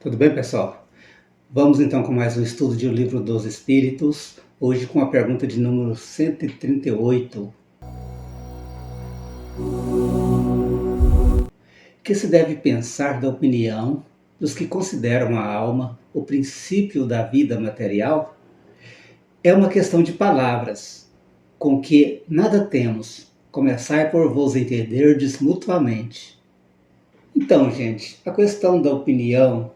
Tudo bem, pessoal? Vamos então com mais um estudo de O Livro dos Espíritos, hoje com a pergunta de número 138. Que se deve pensar da opinião dos que consideram a alma o princípio da vida material? É uma questão de palavras, com que nada temos. Começai por vos entenderdes mutuamente. Então, gente, a questão da opinião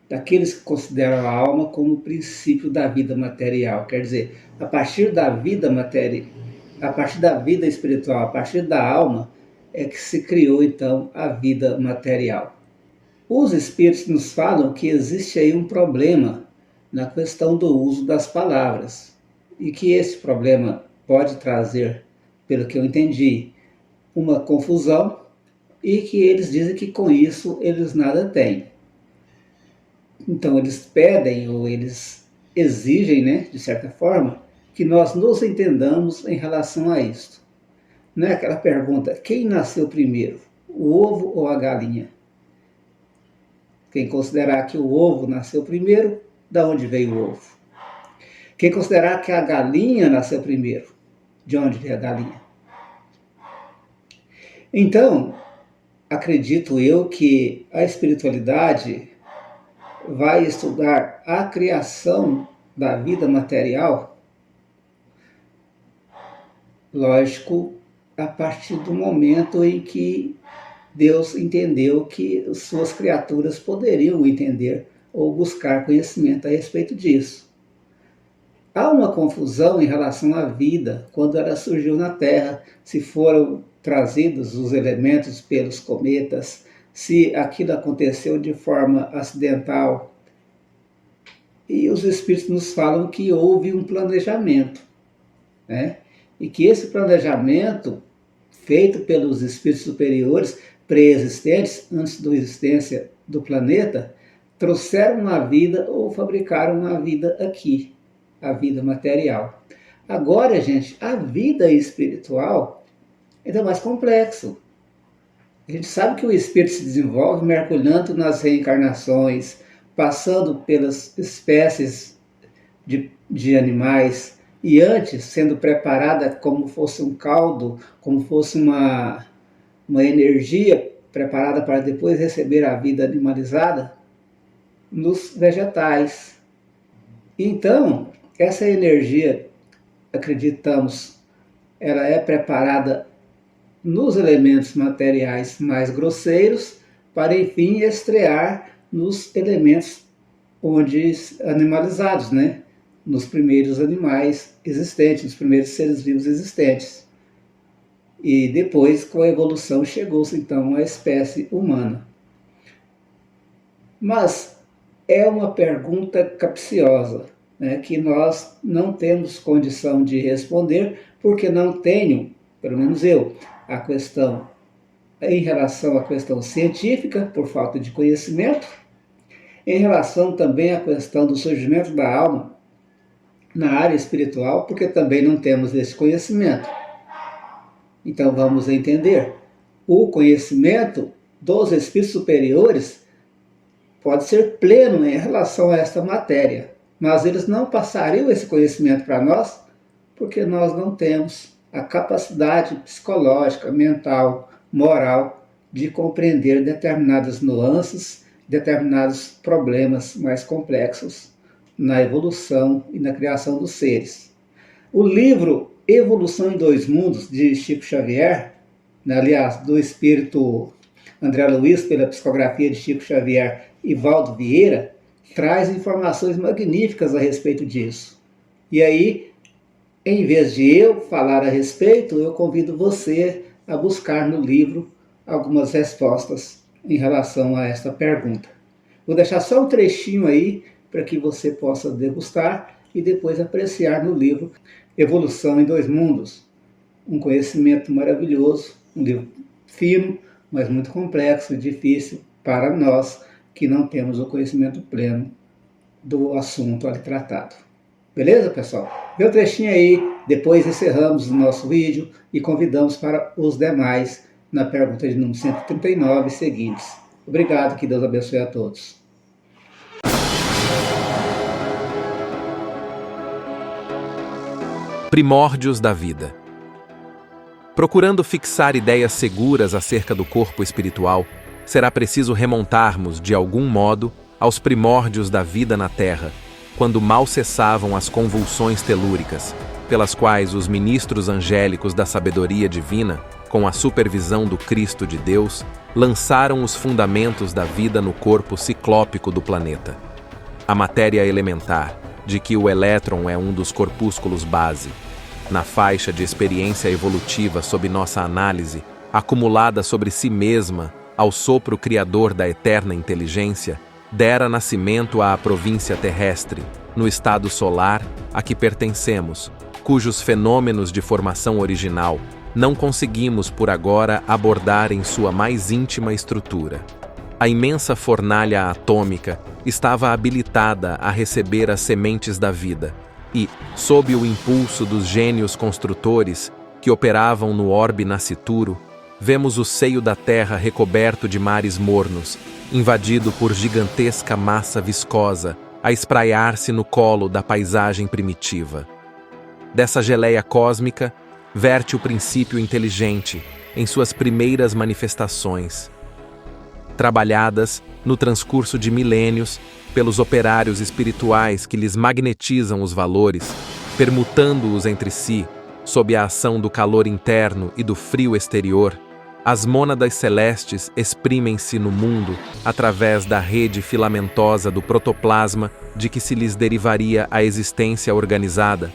daqueles que consideram a alma como o princípio da vida material. Quer dizer, a partir da vida material, a partir da vida espiritual, a partir da alma, é que se criou então a vida material. Os espíritos nos falam que existe aí um problema na questão do uso das palavras e que esse problema pode trazer, pelo que eu entendi, uma confusão e que eles dizem que com isso eles nada têm. Então eles pedem ou eles exigem, né, de certa forma, que nós nos entendamos em relação a isto. Não é aquela pergunta, quem nasceu primeiro, o ovo ou a galinha? Quem considerar que o ovo nasceu primeiro, da onde veio o ovo? Quem considerar que a galinha nasceu primeiro, de onde veio a galinha? Então, acredito eu que a espiritualidade vai estudar a criação da vida material, lógico, a partir do momento em que Deus entendeu que suas criaturas poderiam entender ou buscar conhecimento a respeito disso. Há uma confusão em relação à vida, quando ela surgiu na Terra, se foram trazidos os elementos pelos cometas, se aquilo aconteceu de forma acidental. E os Espíritos nos falam que houve um planejamento, né? E que esse planejamento, feito pelos Espíritos superiores, pré-existentes, antes da existência do planeta, trouxeram uma vida ou fabricaram uma vida aqui, a vida material. Agora, gente, a vida espiritual é ainda mais complexo. A gente sabe que o espírito se desenvolve mergulhando nas reencarnações, passando pelas espécies de animais, e antes sendo preparada como fosse um caldo, como fosse uma energia preparada para depois receber a vida animalizada nos vegetais. Então, essa energia, acreditamos, ela é preparada nos elementos materiais mais grosseiros, para enfim estrear nos elementos onde animalizados, né? Nos primeiros animais existentes, nos primeiros seres vivos existentes. E depois, com a evolução, chegou-se então à espécie humana. Mas é uma pergunta capciosa, né, que nós não temos condição de responder, porque não tenho, pelo menos eu, a questão em relação à questão científica, por falta de conhecimento, em relação também à questão do surgimento da alma na área espiritual, porque também não temos esse conhecimento. Então vamos entender, o conhecimento dos espíritos superiores pode ser pleno em relação a esta matéria, mas eles não passariam esse conhecimento para nós, porque nós não temos a capacidade psicológica, mental, moral de compreender determinadas nuances, determinados problemas mais complexos na evolução e na criação dos seres. O livro Evolução em Dois Mundos, de Chico Xavier, aliás, do espírito André Luiz, pela psicografia de Chico Xavier e Valdo Vieira, traz informações magníficas a respeito disso. E aí, em vez de eu falar a respeito, eu convido você a buscar no livro algumas respostas em relação a esta pergunta. Vou deixar só um trechinho aí para que você possa degustar e depois apreciar no livro Evolução em Dois Mundos. Um conhecimento maravilhoso, um livro fino, mas muito complexo e difícil para nós que não temos o conhecimento pleno do assunto ali tratado. Beleza, pessoal? Vê o trechinho aí, depois encerramos o nosso vídeo e convidamos para os demais na pergunta de número 139 seguintes. Obrigado, que Deus abençoe a todos. Primórdios da vida. Procurando fixar ideias seguras acerca do corpo espiritual, será preciso remontarmos, de algum modo, aos primórdios da vida na Terra, quando mal cessavam as convulsões telúricas, pelas quais os ministros angélicos da sabedoria divina, com a supervisão do Cristo de Deus, lançaram os fundamentos da vida no corpo ciclópico do planeta. A matéria elementar, de que o elétron é um dos corpúsculos base, na faixa de experiência evolutiva sob nossa análise, acumulada sobre si mesma ao sopro criador da eterna inteligência, dera nascimento à província terrestre, no estado solar a que pertencemos, cujos fenômenos de formação original não conseguimos por agora abordar em sua mais íntima estrutura. A imensa fornalha atômica estava habilitada a receber as sementes da vida e, sob o impulso dos gênios construtores que operavam no orbe nascituro, vemos o seio da Terra recoberto de mares mornos, invadido por gigantesca massa viscosa a espraiar-se no colo da paisagem primitiva. Dessa geleia cósmica, verte o princípio inteligente em suas primeiras manifestações, trabalhadas no transcurso de milênios pelos operários espirituais que lhes magnetizam os valores, permutando-os entre si, sob a ação do calor interno e do frio exterior. As mônadas celestes exprimem-se no mundo através da rede filamentosa do protoplasma de que se lhes derivaria a existência organizada,